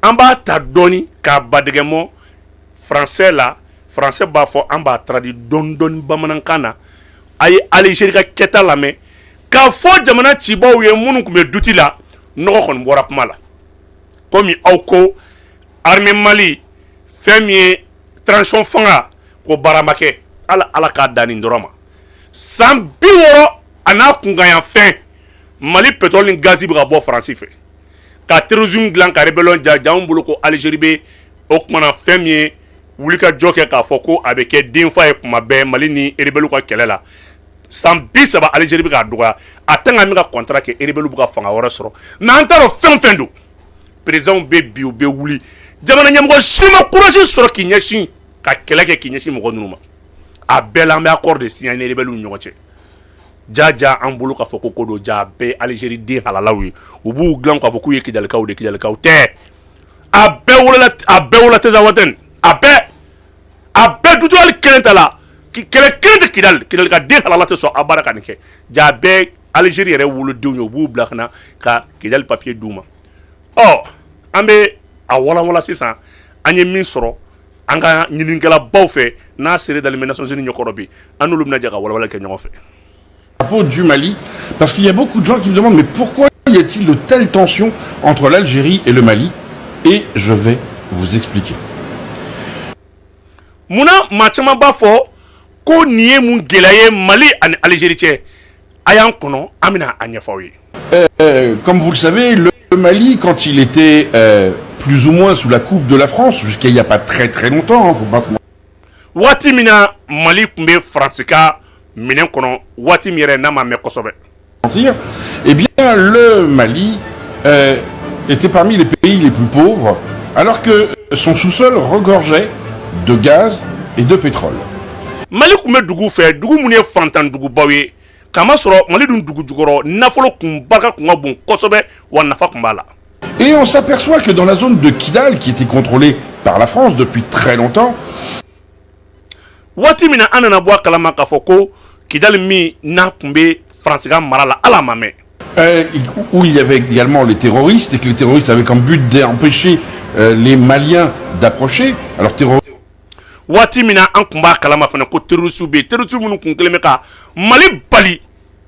an b'a ta dɔɔni k'a badɛgɛmɔ français la français b'a fɔ an b'a traduit dɔɔni bamanankan na a ye Algérie ka kɛta lamɛn k'a fɔ jamana cibaw ye minnu tun bɛ duti la nɔgɔ kɔni bɔra kuma la komi aw ko armée Mali fɛn min ye transition fanga ko baara ma kɛ ala k'a dan nin dɔrɔn ma san 60 a n'a kunkanyan fɛn Mali pétrole ni gazi bɛ ka bɔ Faransi fɛ ka terrorisme dilan ka rébellion janw bolo ko Algérie bɛ o kumana fɛn min ye wuli ka jɔ kɛ k'a fɔ ko a bɛ kɛ denfa ye kuma bɛɛ Mali ni rebelle ka kɛlɛ la san 30 Algérie bɛ ka dɔgɔya a tɛ ka min ka contrat kɛ rebelle bɛ ka fanga wɛrɛ sɔrɔ mais an t'a dɔn fɛn fɛn don président bɛ bi u bɛ wuli jamana ɲɛmɔgɔ si ma courage sɔrɔ k'i ɲɛsin ka kɛlɛ kɛ k'i ɲɛsin mɔgɔ ninnu ma a bɛɛ la an bɛ accord de signé ni rebelle ni ɲɔgɔn cɛ jaja an bolo k'a fɔ ko ko don ja bɛɛ Algérie den halalaw ye u b'u dilan k'a fɔ k'u ye kidalikaw de kidalikaw tɛ a bɛɛ wolola Tezawatène a bɛɛ dutu hali kelen ta la kɛlɛ kelen tɛ Kidal ka den halala tɛ sɔn a baara ka nin kɛ ja bɛɛ Algérie yɛrɛ wolodenw ye u b'u bila ka na ka Kidal papier d'u ma an bɛ a walanwala sisan an ye min sɔrɔ an ka ɲininikɛlabaw fɛ n'a sera dalimɛ Nations Unies ɲɛkɔrɔ bi an n'olu bɛna jɛ ka walawala kɛ ɲɔgɔn fɛ. Du Mali, parce qu'il y a beaucoup de gens qui me demandent mais pourquoi y a-t-il de telles tensions entre l'Algérie et le Mali? Et je vais vous expliquer. Muna machama ba fo ko niye mun gelaye Mali et Algérie cɛ a y'an kɔnɔ an bɛna a ɲɛfɔ aw ye. Comme vous le savez, le Mali, quand il était plus ou moins sous la coupe de la France, jusqu'à il n'y a pas très très longtemps, hein, faut pas se mentir. Waati mina Mali tun bɛ Faransi ka minɛn kɔnɔ waati min yɛrɛ n'a ma mɛn kosɛbɛ. Eh bien, le Mali était parmi les pays les plus pauvres, alors que son sous-sol regorgeait de gaz et de pétrole. Mali tun bɛ dugu fɛ dugu minnu ye fantan dugubaw ye kama sɔrɔ Mali dun dugu jukɔrɔ nafolo kun barika kun ka bon kosɛbɛ wa nafa kun b'a la. Et on s'aperçoit que dans la zone de Kidal, qui était contrôlée par la France depuis très longtemps, waati mina an nana bɔ a kalama k'a fɔ ko Kidal min n'a tun bɛ Faransi ka mara la ala ma mɛn. Où il y avait également les terroristes, et que les terroristes avaient comme but d'empêcher les Maliens d'approcher. Alors terroristes. Waati mina an kun b'a kalama fana ko terroristes bɛ yen terroristes minnu kun kɛlen bɛ ka Mali bali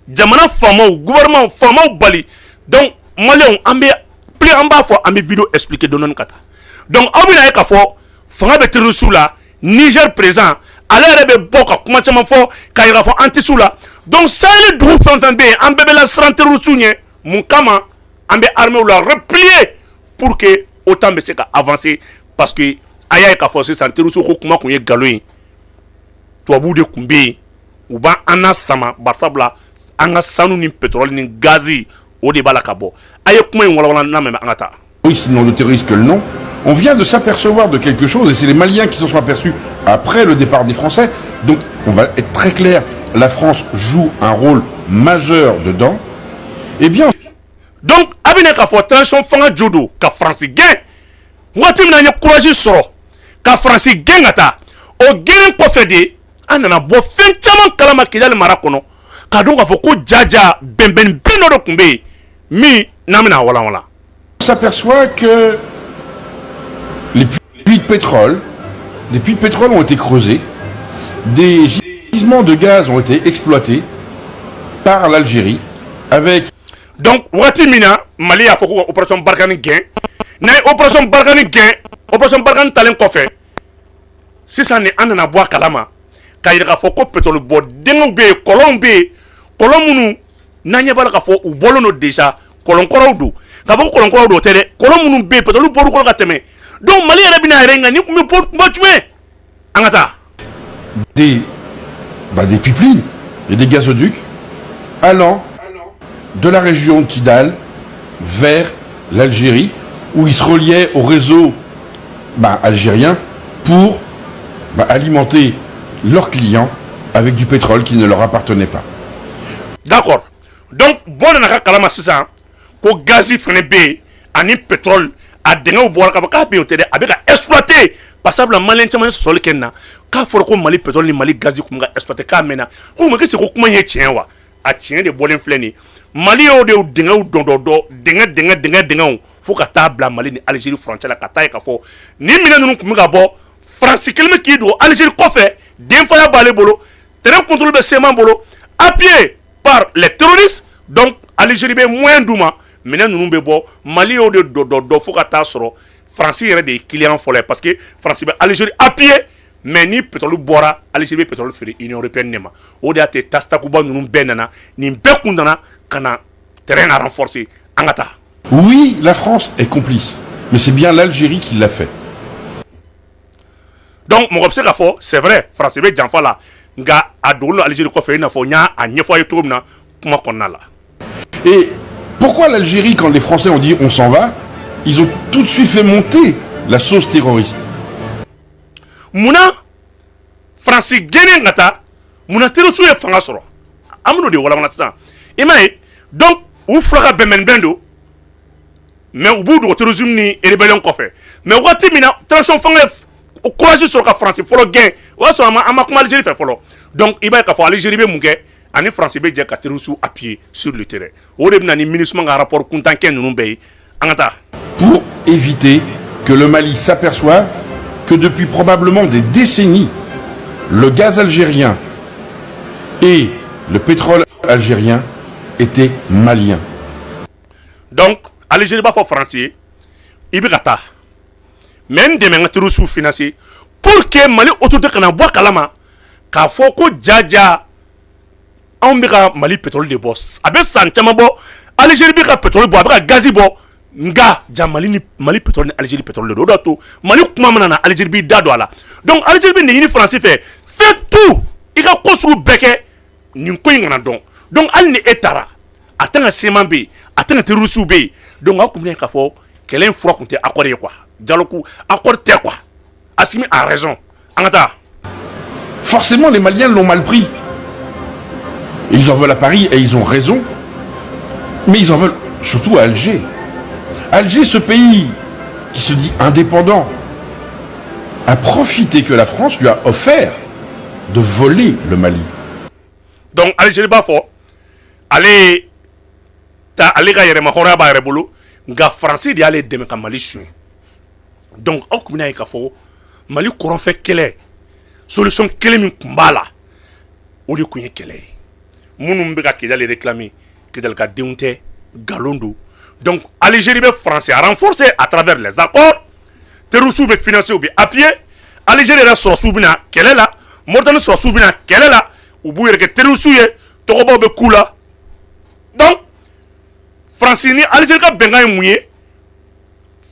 jamana faamaw gouvernement faamaw bali donc Maliens an b'a fɔ an bɛ vidéo expliquer dɔɔni ka taa donc aw bɛna ye k'a fɔ fanga bɛ terroristes la Niger présent ale yɛrɛ bɛ bɔ ka kuma caman fɔ k'a yira fɔ an tɛ s'u la donc Sahel dugu fɛn fɛn bɛ yen an bɛɛ bɛ la siran terroristes ɲɛ mun kama an bɛ armée la replier pour que OTAN bɛ se ka avancer parce que a y'a ye k'a fɔ sisan terroristes ko kuma kun ye nkalon ye tubabuw de kun bɛ yen u b'an na sama barisabula an ka sanu ni pétrole ni gazi o de b'a la ka bɔ a ye kuma in walawala n'a mɛn an ka taa. Oui, sinon le terroriste que le nom. On vient de s'apercevoir de quelque chose, et c'est les Maliens qui s'en sont aperçus après le départ des Français. Donc, on va être très clair, la France joue un rôle majeur dedans. Eh bien... Donc, abine ka fo tension fanga jodo ka France gain. Wati mina nya courage soro ka France gain ngata. O gain ko fede anana bo fen chaman kalama Kidal mara kono. Ka donc ka fo ko jaja benben bino do kumbe mi namina wala wala. On s'aperçoit que les puits de pétrole ont été creusés, des gisements de gaz ont été exploités par l'Algérie avec... Donc, wati mina Mali a fait opération Barkhane gain. Na opération Barkhane gain, opération Barkhane talen kofe. Si ça ne anana bois kalama, ka yira fo ko pétrole bo dengo be Colombe munu nanya bala ka fo u bolono déjà kolon korawdu. Ka fo kolon korawdu tele kolon munu be pétrole boru ko ka teme. Donc Mali yɛrɛ bɛna yɛrɛ ŋani kun bɛ bɔ jumɛn an ka taa. Des pipelines et des gazoducs allant de la région de Kidal vers l'Algérie, où ils se reliaient au réseau algérien pour alimenter leurs clients avec du pétrole qui ne leur appartenait pas. D'accord. Donc bon na ka kalama sisan ko gazi fana bɛ yen ani pétrole a dengaw bɔra ka fɔ k'a bɛ yen o tɛ dɛ a bɛ ka exploiter parce que Malien caman ye sɔsɔli kɛ nin na k'a fɔra ko Mali pétrole ni Mali gazi kun ka exploiter k'a mɛnna ko mais que c'est ko kuma in ye tiɲɛ wa a tiɲɛ de bɔlen filɛ nin Mali y'o de dingɛw dɔn dingɛ fo ka taa bila Mali ni Algérie frontière la ka taa ye ka fɔ ni minɛn ninnu tun bɛ ka bɔ France kelen bɛ k'i don Algérie kɔfɛ denfaya b'ale bolo terrain contrôle bɛ CEMA bolo appuyé par les terroristes donc Algérie bɛ moyen d'u ma minɛn ninnu bɛ bɔ Mali y'o de dɔn fo ka taa sɔrɔ France yɛrɛ de ye client fɔlɔ ye parce que France bɛ Algérie appuyé mais ni pétrole bɔra Algérie bɛ pétrole feere Union européenne de ma o de y'a to tasitakuba ninnu bɛɛ nana nin bɛɛ kun nana ka na terrain na renforcer an ka taa. Oui, la France est complice, mais c'est bien l'Algérie qui l'a fait. Donc mɔgɔ bɛ se k'a fɔ c'est vrai France bɛ janfa la nka a dogolen don Algérie kɔfɛ i n'a fɔ n y'a ɲɛfɔ a ye cogo min na kuma kɔnɔna la. Et pourquoi l'Algérie, quand les Français ont dit on s'en va, ils ont tout de suite fait monter la sauce terroriste? Munna France gɛnnen ka taa munna terroriste ye fanga sɔrɔ an bɛn'o de walawala sisan i m'a ye donc u fila ka bɛnbɛnbɛn don mais u b'u dogo terrorisme ni rébellion kɔfɛ mais waati min na transition fanga ye courage sɔrɔ ka France fɔlɔ gɛn o y'a sɔrɔ an ma kuma Algérie fɛ fɔlɔ donc i b'a ye k'a fɔ Algérie bɛ mun kɛ ani France bɛ jɛ ka terroristes appuyer sur le terrain o de bɛ na ni MINUSMA ka rapport kuntankɛ ninnu bɛɛ ye an ka taa. Pour éviter que le Mali s'aperçoive que depuis probablement des décennies, le gaz algérien et le pétrole algérien étaient maliens. Donc, Algérie b'a fɔ France ye i bɛ ka taa mais n dɛmɛ n ka terroristes financer pour que Mali autorité kana bɔ a kalama k'a fɔ ko jaja anw bɛ ka Mali pétrole de bɔ a bɛ san caman bɔ Algérie bɛ ka pétrole bɔ a bɛ ka gazi bɔ nga ja Mali pétrole ni Algérie pétrole de do o de y'a to Mali kuma mana na Algérie b'i da don a la donc Algérie bɛ nin ɲini France fɛ fais tout i ka ko sugu bɛɛ kɛ nin ko in kana dɔn donc hali ni e taara a tɛ ka CEMA bɛ yen a tɛ ka terroristes bɛ yen donc a kun bɛ k'a fɔ kɛlɛ in fura kun tɛ accord ye quoi dialogue accord tɛ quoi Assimi a raison an ka taa. Forcément, les Maliens l'ont mal pris. Ils en veulent à Paris et ils ont raison. Mais ils en veulent surtout à Alger. Alger, ce pays qui se dit indépendant, a profité que la France lui a offert de voler le Mali. Donc Algérie b'a fɔ ale ka yɛrɛma hɔrɔnya b'a yɛrɛ bolo nka France de y'ale dɛmɛ ka Mali suɲɛ donc aw kun bɛna ye k'a fɔ Mali kɔrɔnfɛ kɛlɛ solution kelen min kun b'a la o de kun ye kɛlɛ ye minnu bɛ ka Kidali réclamer Kidali ka denw tɛ nkalon don donc Algérie bɛ France a renforcer à travers les accords terroristes bɛ financer u bɛ appuyer Algérie yɛrɛ sɔrɔsiw bɛna kɛlɛ la Mauritanie sɔrɔsiw bɛna kɛlɛ la u b'u yɛrɛ kɛ terroristes ye tɔgɔbaw bɛ k'u la donc France ni Algérie ka bɛnkan ye mun ye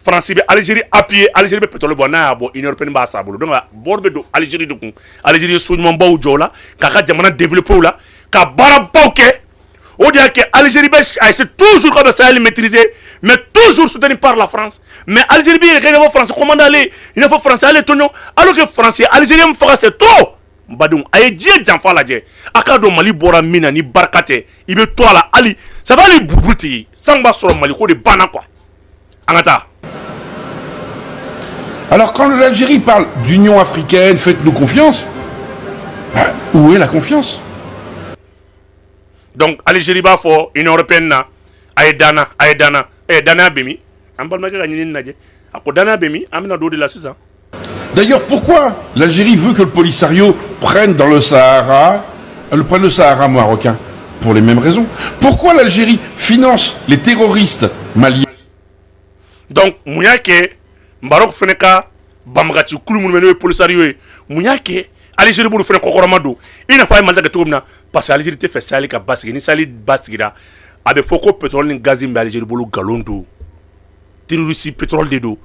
France bɛ Algérie appuyer Algérie bɛ pétrole bɔ n'a y'a bɔ Union européenne b'a san bolo donc bɔrɔ bɛ don Algérie de kun Algérie ye so ɲumanbaw jɔ o la k'a ka jamana développer o la ka baarabaw kɛ o de y'a kɛ Algérie bɛ a essayer toujours ka bɛ Sahel maîtriser mais toujours soutenu par la France mais Algérie bɛ yɛrɛ kɛ i n'a fɔ France commande ale i n'a fɔ France ale tɔɲɔ alors que France ye Algérien min faga c'est trop n badenw a ye diɲɛ janfa lajɛ a k'a dɔn Mali bɔra min na ni barika tɛ i bɛ to a la hali ça va hali buruburu tigi san b'a sɔrɔ Mali ko de banna quoi an ka taa. Alors quand l'Algérie parle d'Union africaine, faites-nous confiance, où est la confiance? Donc Algérie b'a fɔ Union européenne na a ye dana danaya bɛ min an balimakɛ ka ɲinini lajɛ a ko danaya bɛ min an bɛna don o de la sisan. D'ailleurs, pourquoi l'Algérie veut que le Polisario prenne dans le Sahara marocain? Pour les mêmes raisons. Pourquoi l'Algérie finance les terroristes maliens? Donc mun y'a kɛ Maroc fana ka banbagaci kulu minnu bɛ n'o ye Polisario ye mun y'a kɛ Algérie b'olu fana kɔkɔrɔma don i n'a fɔ a ye Mali ta kɛ cogo min na parce que Algérie tɛ fɛ Sahel ka basigi ni Sahel basigira a bɛ fɔ ko pétrole ni gaz min bɛ Algérie bolo nkalon don terroriste pétrole de don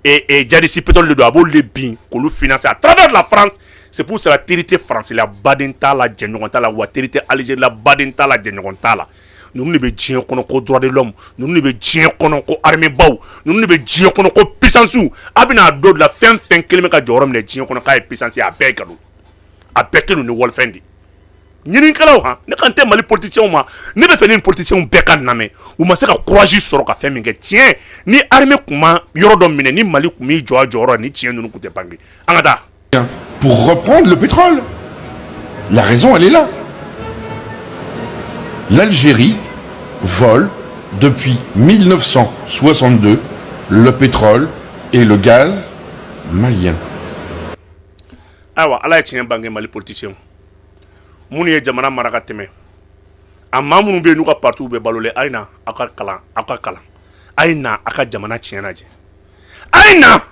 et djihadiste pétrole de don a b'olu de bin k'olu financer à travers la France c'est pour cela territoire français la baden t'a la jɛɲɔgɔn t'a la wa territoire Algérie la baden t'a la jɛɲɔgɔn t'a la ninnu de bɛ diɲɛ kɔnɔ ko droit de l'homme ninnu de bɛ diɲɛ kɔnɔ ko armée baw ninnu de bɛ diɲɛ kɔnɔ ko puissance a bɛna dɔ de la fɛn kelen bɛ ka jɔyɔrɔ minɛ diɲɛ kɔnɔ k'a ye puissance ye a bɛɛ ye galon a bɛɛ kelen ni wɔlifɛn de ɲininikɛlaw han ne kan tɛ Mali politiciens ma ne bɛ fɛ ni politiciens bɛɛ ka namɛ u ma se ka courage sɔrɔ ka fɛn min kɛ tiɲɛ ni armée kun ma yɔrɔ dɔ minɛ ni Mali kun m'i jɔ a jɔyɔrɔ ni tiɲɛ ninnu kun tɛ bange an ka taa. Pour reprendre le pétrole. La raison, elle est là. l'Algérie vole depuis 1962 le pétrole et le gaz malien. Awa, ala tient bangé mali politicien. Mouni e jamana maraka teme. Amma munu be nuka partout be balole aina aka kala. Aina aka jamana tient naje. Aina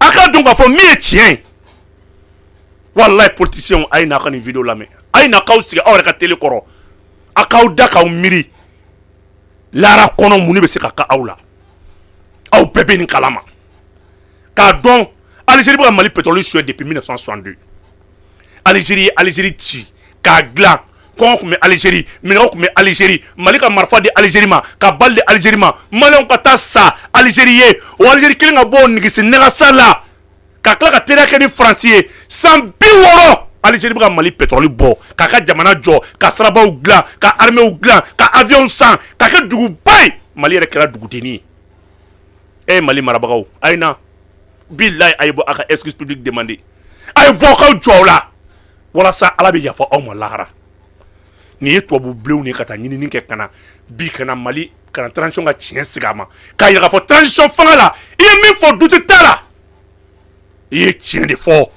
aka donga fo mi tient. Wallahi politicien aina aka ni vidéo la me. Aina ka usiga awre ka télé koro. Aka uda ka umiri. Lara kono muni be se ka awla. Aw bébé ni kalama. Ka don Algérie ba Mali pétrole sué depuis 1962. Algérie ti ka glan kon ko me Algérie minako me Algérie Mali ka marfa de Algérie ma ka bal de Algérie ma Mali ka ta sa Algérie o Algérie kilinga bo ngisi nega sala ka kala ka tera ke ni français 100 biworo Algérie ba Mali pétrole bo ka jamana jo ka saraba u glan ka armée u glan ka avion sang ka ke dugu bay Mali re kala dugu deni Mali marabagaw aina billahi aybo aka excuse publique demandé aybo ka jola wala sa ala bi yafa o mo lahara ni to bu blew ni kata nyini ke kana bi kana Mali kana transition ga tien sigama ka yira fo transition fanga la e mi fo douter tala e tien de fo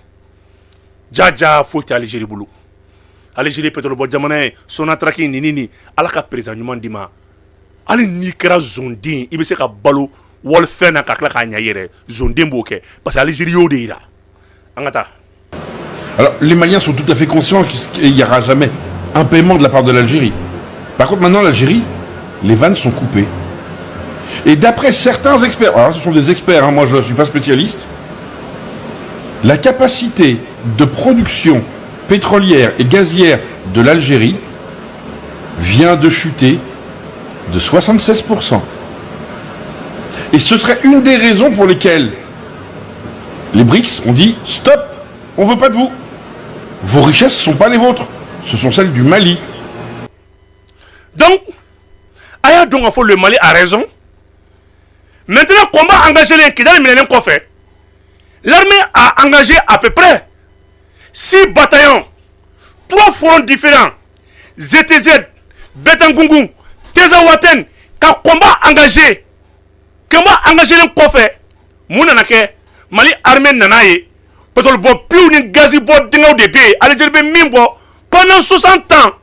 jaja fo ta Algérie bulu Algérie pétrole bo jamana Sonatrach ni ala ka président nyuma ndima ali ni kera zondin ibe se ka balo wol fena ka kla ka nyayere zondin boke parce que Algérie yo de ira angata. Alors, les Maliens sont tout à fait conscients qu'il n'y aura jamais un paiement de la part de l'Algérie. Par contre, maintenant, l'Algérie, les vannes sont coupées. Et d'après certains experts, alors ce sont des experts, hein, moi je ne suis pas spécialiste, la capacité de production pétrolière et gazière de l'Algérie vient de chuter de 76%. Et ce serait une des raisons pour lesquelles les BRICS ont dit « Stop, on ne veut pas de vous ». Vos richesses ne sont pas les vôtres, ce sont celles du Mali. Donc, Aya donc le Mali a raison. Maintenant, combat engagé les Kidal Millennium qu'on fait. L'armée a engagé à peu près 6 bataillons, 3 fronts différents. ZTZ, Betangungu, Tezawaten, car combat engagé. Combat engagé les qu'on fait. Mounanake, Mali armée nanaye. Pétrole bon plus ni gazi bon dingo de bé Algérie be mimbo pendant 60 ans.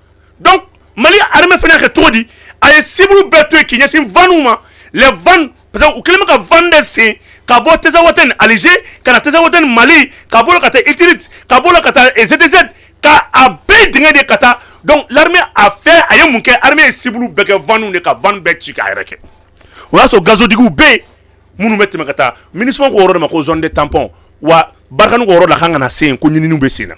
Donc Mali armée fena que trop dit ay sibulu beto ki nyasim vanuma les van peut-être ou kelema ka vande c'est ka bo Tezawaten Alger kana Tezawaten Mali ka bo kata Itirit ka bo kata ZZ ka abe dingo de kata. Donc l'armée a fait ayamunke armée sibulu beke vanu ne ka van be chika ereke wala so gazo digu be munu metti makata ministre ko woro ma ko zone de tampon wa barkanu ko la khanga na sen ko nyini be sina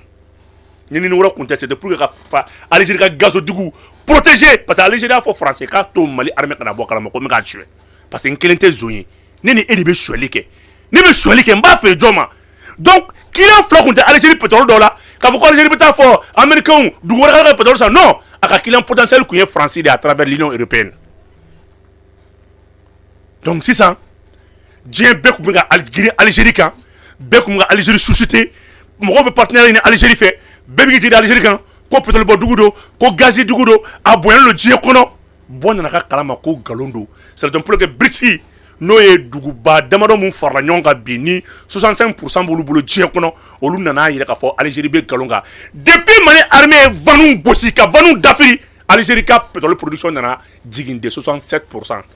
nyini wora conteste de pour que fa Algérie ka gazo digu protéger parce que Algérie a fo français ka to Mali armée kana bo kala ko me ka tuer parce que nkelente zoni nini edi be chouelike ni be chouelike mba fe joma donc qu'il a flo contre Algérie pétrole dola ka ko Algérie beta fo américain du wora ka pétrole ça non aka qu'il a un potentiel ku français à travers l'Union européenne. Donc c'est ça Dieu beku nga Algérie kan beku nga Algérie suscité mo be partenaire ni Algérie fait bebi ti Algérie kan ko pétrole bo dugudo ko gazi dugudo a boyan le Dieu kono bona ka kalama ko galondo c'est donc pour que BRICS no ye duguba damado mun farla nyonga bini 65% bolu bolo Dieu kono olu nana yire ka fo Algérie be galonga depuis Mali armée vanu bosi ka vanu dafiri Algérie ka pétrole production nana jigin de 67%.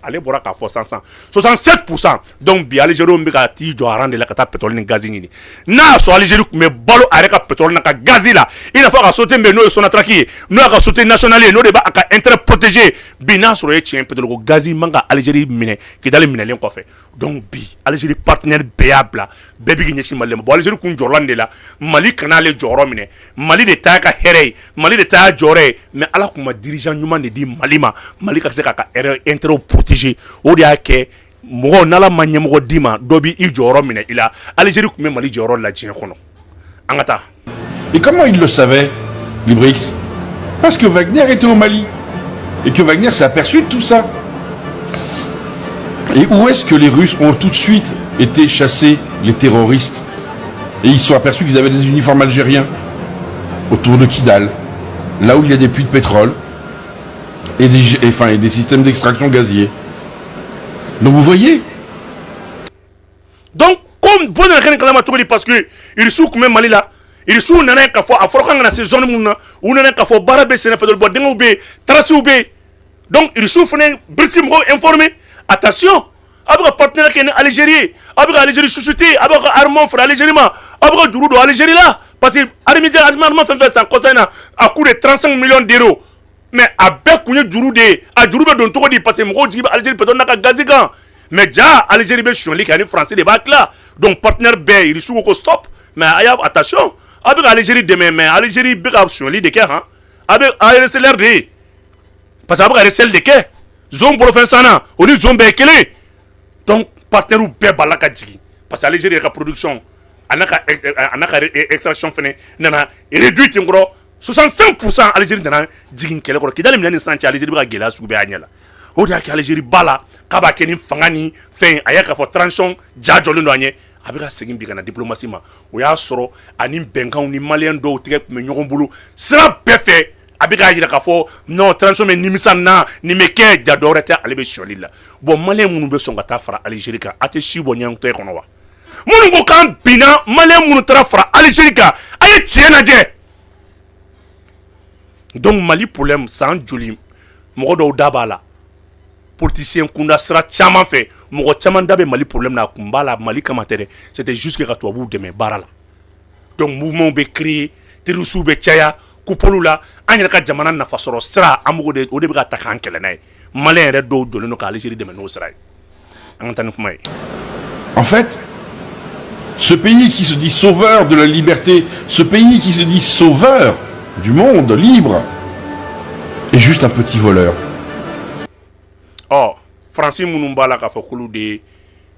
Allez bora ka fo 500. 67%. Donc bi Algérie on be ka ti jo arande la kata pétrole ni gazi ni. Na so Algérie me balo are ka pétrole na ka gazi la. Il faut ka sauter mais no Sonatrach, no ka sauter national, no de ba ka intérêt protégé. Bi na so ye tien pétrole ko gazi manga Algérie mine ki dale mine len ko fait. Donc bi Algérie partenaire béable bebi gi Mali bo Algérie kun jorlande la Mali kana le joro mine. Mali de ta ka here, Mali de ta joré mais ala kuma dirigeant ñuma ne di Mali ma Mali ka se ka intérêt protégé o de yake mo nala manye mo dima dobi I joro mine ila Algérie kuma Mali joro la jien kono angata. Et comment ils le savaient, les BRICS? Parce que Wagner était au Mali et que Wagner s'est aperçu de tout ça. Et où est-ce que les Russes ont tout de suite été chasser les terroristes? Et ils se sont aperçus qu'ils avaient des uniformes algériens autour de Kidal, là où il y a des puits de pétrole. et des systèmes d'extraction gazier. Donc vous voyez. Donc, comme bon parce que il sous même Mali là, il sous nana ka fo afroka na ces zones muna, ou nana ka fo barabe sena fedol bo dengo be, tracé ou be. Donc il sous fene briski mo informé. Attention, abra partenaire qui est Algérie, abra Algérie chouchouté, abra Armand frère Algérie ma, abra Djourou do Algérie là, parce que Armand fait ça concerne à coût de 35 millions d'euros. Mais avec Kouye Djourou de, à Djourou de Donto di parce que mo di Algérie peut donner gazigan. Mais déjà Algérie be chouali qui est français de bac là. Donc partenaire B, il sous ko stop. Mais attention, abra Algérie demain mais Algérie be chouali de hein. Avec ARSLRD. Parce que abra ARSL de quai. Zone professionnelle, on dit zone békelé. Donc, partenaire ou bé balaka djigi. Parce que l'Algérie a la production, anaka extraction fene, nana, réduite en gros, 65% Algérie nana, djigi kele koro. Qui dans les minutes santé, Algérie va gela soube anyala. On dit que Algérie bala, kaba keni fangani, fin, ayaka fo tranchon, djadjolo noanye. Abika segin bika na diplomatie ma. O ya soro, ani benkan ni malien do tigek me nyogon bulu. Sera perfait. Abika yira ka fo non transition mais nimisan na ni meke jadorete alebe sholi la bon malien munu be songa ta fara Algérie ka ate shibo nyang to ekono wa munu go kan bina malien munu tra fara Algérie ka ay tiena je donc Mali problème sans joli mo do dabala politicien kunda sera chama fait mo chama dabe Mali problème na kumbala Mali kamatere c'était juste que ka to bu deme barala donc mouvement be créé tirusu be chaya Kupolula, Anyaka Jamana Nafasoro Sra, Amogo de Odebra Takankelene, Malin Redo, Doleno Algérie de Menosrai. En fait, ce pays qui se dit sauveur de la liberté, ce pays qui se dit sauveur du monde libre, est juste un petit voleur. Oh, Francis Mounumbala Kafokulu de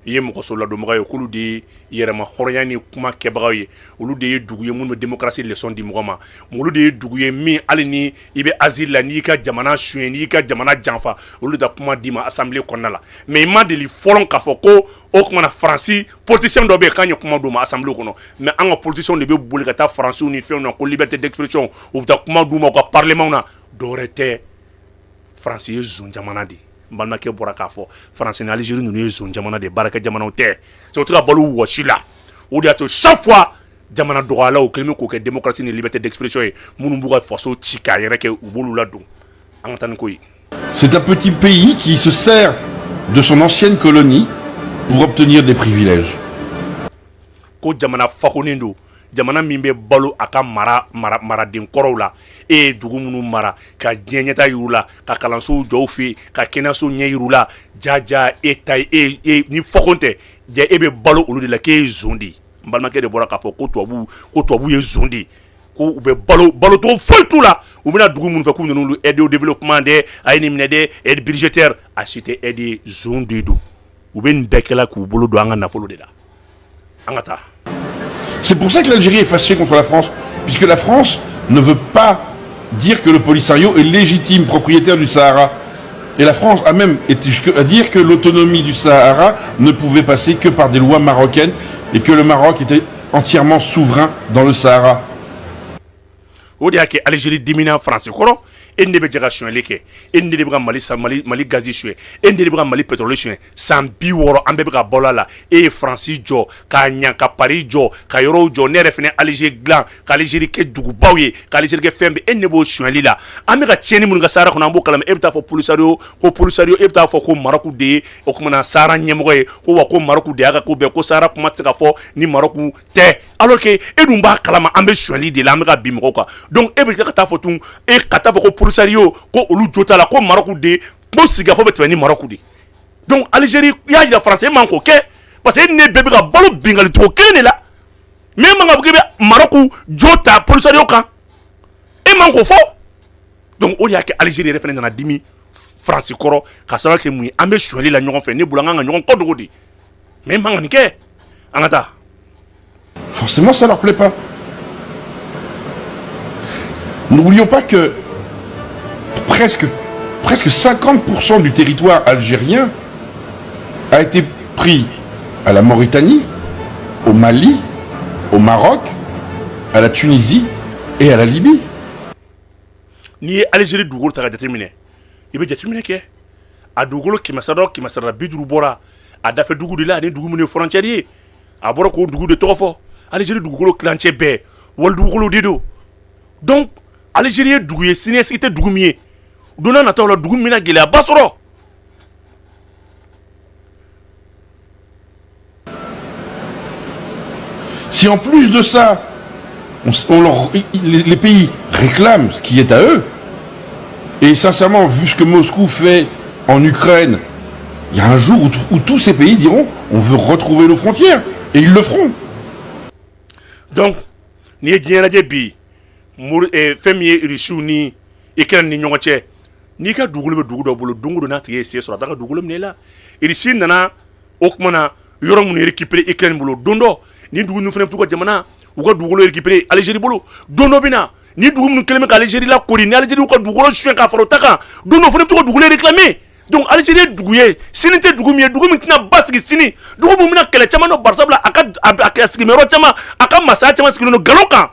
Yemoko Sola de Morayo Kulu de Yerema Horiani Kuma Kebraye, Ulu de Douye Moun démocratie leçon di Mugama, Moulu de Douye mi Alini, Ibe Azil la Nika Jamana Shuenika Jamana Janfa, Ulu da Kuma Dima Assemblée Konala. Mais il m'a dit Folon Kafoko, Okmana Francis, politicien d'Obe Kanyo Kuma Douma Assemblée Kono, mais en politicien de Boulgata France ou Nifé, on a liberté d'expression, ou da Kuma Douma au Parlement, Dorete Francis Zun Jamanadi. Balmake Boraka fo France et Algérie nous sommes jamana de baraka jamana te c'est autre balu wachila ou dia to chaque fois jamana droala au climat ko démocratie et liberté d'expression et munumbuga faso tika yereke ubulu la do antan koy. C'est un petit pays qui se sert de son ancienne colonie pour obtenir des privilèges. Ko jamana fakonendo jamana mimbe balu aka mara den korola e dugu munu mara ka diɲɛta yirula ka kalanso jɔw fe ka kɛnɛyaso ɲɛ yirula jaja ni fɔkon ja e be balo olu de la k'e ye zon di n balimakɛ de bɔra k'a fɔ ko tubabu ye zon di ko u bɛ balo tɔgɔ foyi t'u la u bɛna dugu minnu fɛ k'u nana aide au développement de a ye nin minɛ de aide budgétaire a si tɛ aide zon de don u bɛ nin bɛɛ kɛla k'u bolo don an ka nafolo de la an ka taa. C'est pour ça que l'Algérie est fâchée contre la France, puisque la France ne veut pas dire que le Polisario est légitime propriétaire du Sahara. Et la France a même été jusqu'à dire que l'autonomie du Sahara ne pouvait passer que par des lois marocaines et que le Maroc était entièrement souverain dans le Sahara. Algérie dimina France koro ende be jaga shwele ke ende de bra Mali gazi shwe ende de bra Mali pétrole shwe sambi woro ambe bra bolala e France jo ka nya ka Paris jo ka yoro jo ne refene Algérie glan ka Algérie ke dugu bawye ka Algérie ke fembe ende bo shwele la ambe ka tieni mun ga sara kona mbo kala e bta fo Polisario e bta fo ko Maroc de o kuma na sara nyemgo e ko wa ko Maroc de aga ko be ko sara kuma tsaka fo ni Maroc te alors que edum ba kala ma ambe shwele de la ambe ka bimko quoi donc e bta ka ta fo tun e kata fo ko Polisario ko olu jota la ko Maroc de mo siga fo betwe ni Maroc de donc Algérie ya jira français man ko ke parce que ne bebe ka balo bingali to kene la même nga bebe Maroc jota Polisario kan e man ko fo donc o ya ke Algérie refene na dimi France koro ka sawa ke mu ambe chweli la nyon fe ne bulanga nga nyon ko dogo di même nga ni ke angata forcément ça leur plaît pas. N'oublions pas que presque 50% du territoire algérien a été pris à la Mauritanie, au Mali, au Maroc, à la Tunisie et à la Libye. Ni Algérie dougour ta déterminé. i bɛ jateminɛ kɛ a dugukolo 100 50 bɔra a dafe dugu de la ani dugu minnu ye frontière ye a bɔra k'o dugu de tɔgɔ fɔ Algérie dugukolo kilancɛ bɛɛ wali dugukolo de don donc Algérie ye dugu ye siniɲɛsigi tɛ dugu min ye don n'a nataw la dugu min bɛna gɛlɛyaba sɔrɔ. Si en plus de ça, les pays réclament ce qui est à eux, et sincèrement, vu ce que Moscou fait en Ukraine, il y a un jour où tous ces pays diront on veut retrouver nos frontières, et ils le feront. Donc, ni ye diɲɛ lajɛ bi fɛn min ye Russie ni Ukraine ni ɲɔgɔn cɛ n'i ka dugukolo bɛ dugu dɔ bolo don o don n'a tigi ye sen sɔrɔ a b'a ka dugukolo minɛ i la Russie nana o tuma na yɔrɔ minnu récupérer Ukraine bolo don dɔ ni dugu ninnu fana bɛ t'u ka jamana u ka dugukolo récupérer Algérie bolo don dɔ bɛ na ni dugu minnu kɛlen bɛ ka Algérie lakori ni Algérie y'u ka dugukolo suɲɛ k'a fara o ta kan don dɔ fana bɛ t'u ka dugukolo réclamer donc Algérie ye dugu ye sini tɛ dugu min ye dugu min tɛna basigi sini dugu min bɛna kɛlɛ caman dɔn barisabula a sigiyɔrɔ caman a ka masaya caman sigilen don nkalon kan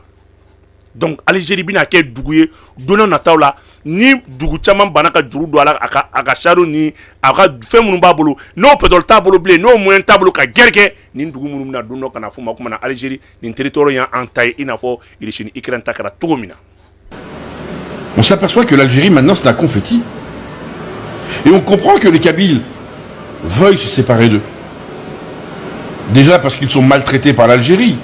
donc Algérie bɛna kɛ dugu ye don n'a nataw la ni dugu caman banna ka juru don a la a ka charo ni a ka fɛn minnu b'a bolo n'o pétrole t'a bolo bilen n'o moyen t'a bolo ka guerre kɛ ni dugu minnu bɛna don dɔ ka na f'u ma o tuma na Algérie nin territoire y'an ta ye i n'a fɔ Russie ni Ukraine ta kɛra cogo min na. On s'aperçoit que l'Algérie maintenant c'est un confetti. Et on comprend que les Kabyles veuillent se séparer d'eux. Déjà parce qu'ils sont maltraités par l'Algérie.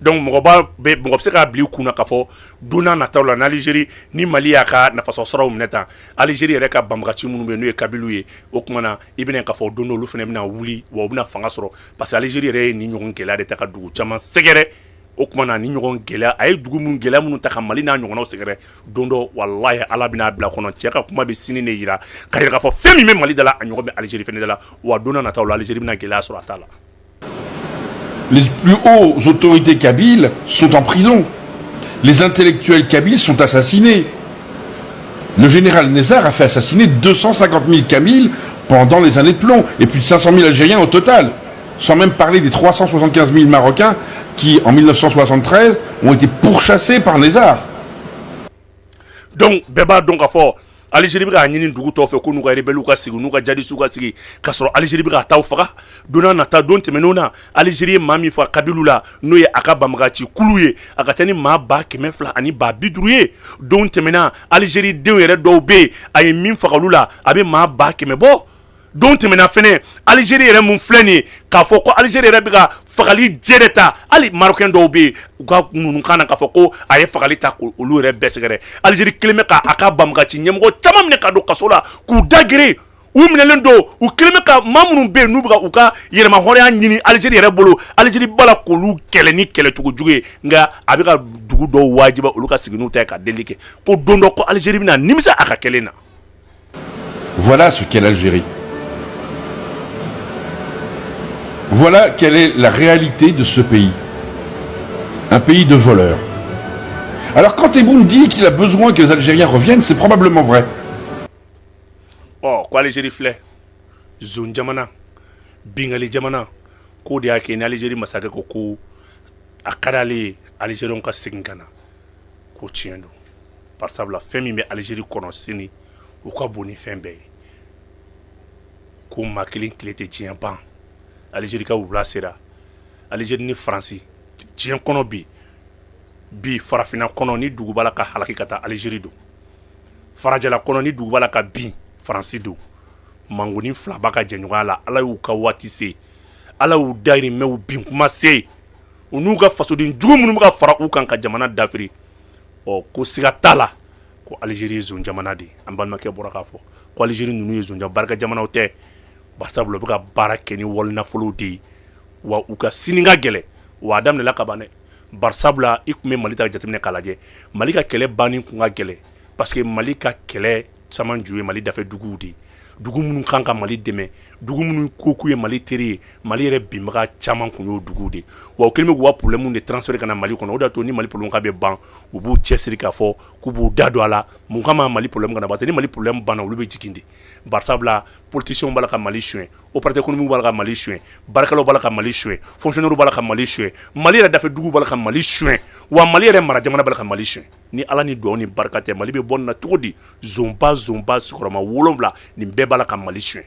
Donc mɔgɔ bɛ se k'a bila i kunna k'a fɔ don n'a nataw la n'Algérie ni Mali y'a ka nafasɔrɔsiraw minɛ tan Algérie yɛrɛ ka banbagaci minnu bɛ yen n'o ye Kabyliw ye o tuma na i bɛna k'a fɔ don dɔ olu fana bɛna wuli wa u bɛna fanga sɔrɔ parce que Algérie yɛrɛ ye nin ɲɔgɔn gɛlɛya de ta ka dugu caman sɛgɛrɛ o tuma na ni ɲɔgɔn gɛlɛya a ye dugu minnu gɛlɛya minnu ta ka Mali n'a ɲɔgɔnnaw sɛgɛrɛ don dɔ walahi Ala bɛna bila kɔnɔ cɛ ka kuma bɛ sini de yira k'a yira k'a fɔ fɛn min bɛ Mali da la a ɲɔgɔn bɛ Algérie fana da la wa don n'a nataw la Algérie bɛna gɛlɛya sɔrɔ a ta la. Les plus hautes autorités kabyles sont en prison. Les intellectuels kabyles sont assassinés. Le général Nézar a fait assassiner 250 000 Kabyles pendant les années de plomb, et plus de 500 000 Algériens au total. Sans même parler des 375 000 Marocains qui, en 1973, ont été pourchassés par Nézar. Donc, Beba, donc, à fort. Algérie bɛ ka ɲini dugu tɔw fɛ ko n'u ka rebelle ka sigi n'u ka jadisiw ka sigi k'a sɔrɔ Algérie bɛ ka ta'w faga don n'a nata don tɛmɛnenw na Algérie ye maa min faga Kabyliw la n'o ye a ka banbagaci kulu ye a ka ca ni maa 200 ani 250 ye don tɛmɛna Algérie denw yɛrɛ dɔw bɛ yen a ye min faga olu la a bɛ maa 100 bɔ don tɛmɛna fɛnɛ Algérie yɛrɛ mun filɛ nin ye k'a fɔ ko Algérie yɛrɛ bɛ ka fagali jɛ de ta hali Marocain dɔw bɛ yen u ka nunukan na k'a fɔ ko a ye fagali ta k'olu yɛrɛ bɛɛ sɛgɛrɛ Algérie kelen bɛ k'a ka banbagaci ɲɛmɔgɔ caman minɛ ka don kaso la k'u dagere u minɛlen don u kelen bɛ ka maa minnu bɛ yen n'u bɛ ka u ka yɛrɛmahɔrɔnya ɲini Algérie yɛrɛ bolo Algérie bala k'olu kɛlɛ ni kɛlɛcogo jugu ye nka a bɛ ka dugu dɔw wajiba olu ka sigi n'u ta ye ka deli kɛ ko don dɔ ko Algérie bɛna nimisa a ka kɛlen na. Voilà ce qu'est l'Algérie. Voilà quelle est la réalité de ce pays. Un pays de voleurs. Alors quand Tebboune dit qu'il a besoin que les Algériens reviennent, c'est probablement vrai. Oh, ko Algérie filɛ zone jamana bingali jamana ko de y'a kɛ ni Algérie masakɛ ko a ka d'ale ye Algériens ka segin ka na ko tiɲɛ don par sabula fɛn min bɛ Algérie kɔnɔ sini u ka bon ni fɛn bɛɛ ye ko maa kelen tile tɛ diɲɛ ban Algérie ka wula sera Algérie ni Faransi diɲɛ kɔnɔ bi farafina kɔnɔ ni dugu b'a la ka halaki ka taa Algérie don farajɛla kɔnɔ ni dugu b'a la ka bin Faransi don mangoni fila b'a ka jɛɲɔgɔnya la Ala y'u ka waati se Ala y'u dahirimɛw bin kuma se u n'u ka fasoden jugu minnu bɛ ka fara u kan ka jamana dafiri ɔ ko siga t'a la ko Algérie ye zone jamana de ye an balimakɛ bɔra k'a fɔ ko Algérie ninnu ye zone barika jamanaw tɛ barisabula u bɛ ka baara kɛ ni wali nafolow de ye wa u ka sini ka gɛlɛ wa a daminɛla ka ban dɛ barisabula i tun bɛ Mali ta jateminɛ k'a lajɛ Mali ka kɛlɛ banni tun ka gɛlɛ parce que Mali ka kɛlɛ caman ju ye Mali dafɛ duguw de ye dugu minnu kan ka Mali dɛmɛ dugu minnu ko k'u ye Mali teri ye Mali yɛrɛ binbaga caman kun y'o duguw de wa u kɛlen bɛ k'u ka problème de transférer ka na Mali kɔnɔ o de y'a to ni Mali problème ka bɛ ban u b'u cɛsiri k'a fɔ k'u b'u da don a la mun kama Mali problème kana ban ni Mali problème banna olu bɛ jigin de barisabula politiciens b'a la ka Mali suɲɛ opérateur économique b'a la ka Mali suɲɛ baarakɛlaw b'a la ka Mali suɲɛ fonctionnaire b'a la ka Mali suɲɛ Mali yɛrɛ dafɛ dugu b'a la ka Mali suɲɛ wa Mali yɛrɛ mara jamana b'a la ka Mali suɲɛ ni Ala ni duwawu ni barika tɛ Mali bɛ bɔ nin na cogo di zonba sigiyɔrɔma 7 nin bɛɛ b'a la ka Mali suɲɛ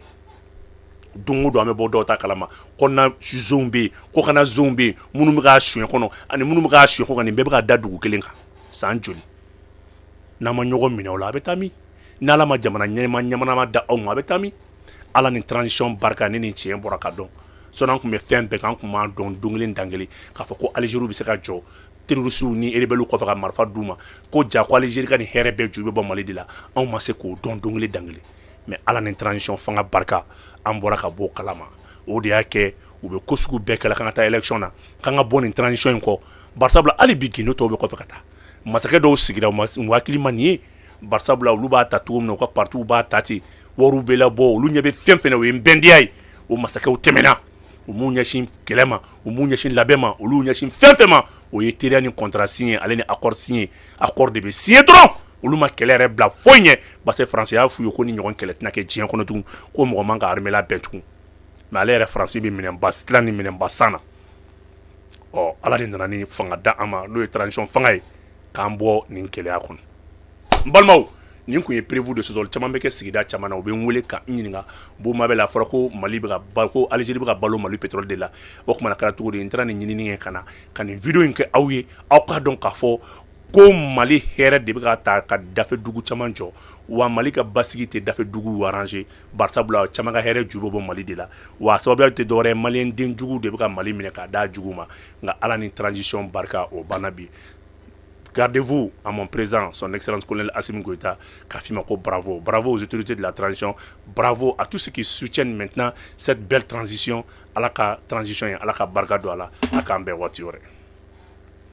don o don an bɛ bɔ dɔw ta kalama kɔnɔna zone bɛ yen ko kana zone bɛ yen minnu bɛ k'a suɲɛ kɔnɔ ani minnu bɛ k'a suɲɛ kɔ kan nin bɛɛ bɛ ka da dugu kelen kan san joli n'an ma ɲɔgɔn minɛ o la a bɛ taa min n'Ala ma jamana ɲɛnama da aw ma a bɛ taa min Ala ni transition barika ni nin tiɲɛ bɔra ka dɔn sɔnni an tun bɛ fɛn bɛɛ kan an tun b'an dɔn don kelen dan kelen k'a fɔ ko Algérie bɛ se ka jɔ terroristes ni rebelles kɔfɛ ka marifa d'u ma ko ja ko Algérie ka nin hɛrɛ bɛɛ ju bɛ bɔ Mali de la anw ma se k'o dɔn don kelen dan kelen mais Ala ni transition fanga barika an bɔra ka bɔ kalama o de y'a kɛ u bɛ ko sugu bɛɛ kɛla kan ka taa élection na kan ka bɔ nin transition in kɔ barisabula hali bi Guinée tɔw bɛ kɔfɛ ka taa masakɛ dɔw sigira u hakili ma nin ye barisabula olu b'a ta cogo min na u ka partiw b'a ta ten wariw bɛ labɔ olu ɲɛ bɛ fɛn fɛn na o ye nbɛndiya ye o masakɛw tɛmɛna u m'u ɲɛsin kɛlɛ ma u m'u ɲɛsin labɛn ma olu ɲɛsin fɛn fɛn ma o ye teriya ni contrat signé ale ni accord signé accord de bɛ signé dɔrɔn olu ma kɛlɛ yɛrɛ bila foyi ɲɛ parce que France y'a f'u ye ko ni ɲɔgɔn kɛlɛ tɛna kɛ diɲɛ kɔnɔ tugun ko mɔgɔ man ka armée labɛn tugun mais ale yɛrɛ France bɛ minɛnba silan ni minɛnba san na ɔ Ala de nana ni fanga da an ma n'o ye transition fanga ye k'an bɔ nin kɛlɛya kɔnɔ n balimaw nin kun ye prévu de sɔsɔli caman bɛ kɛ sigida caman na u bɛ n wele ka n ɲininka Boma bɛ la a fɔra ko Mali bɛ ka balo ko Algérie bɛ ka balo Mali pétrole de la o kumana kɛra cogo di n taara nin ɲinini kɛ ka nin video in kɛ aw ye aw k'a dɔn k'a fɔ ko Mali hɛrɛ de bɛ ka ta ka dafe dugu caman jɔ wa Mali ka basigi tɛ dafe dugu arranger barisabula caman ka hɛrɛ ju bɛ bɔ Mali de la wa sababuya tɛ dɔwɛrɛ ye maliyɛn den jugu de bɛ ka Mali minɛ k'a d'a jugu ma nka Ala ni transition barika o banna bi. Gardez-vous à mon président, son excellence colonel Assimi Goïta, Kafimako, bravo. Bravo aux autorités de la transition. Bravo à tous ceux qui soutiennent maintenant cette belle transition. À la transition, à la barga à la Kambe Watiore.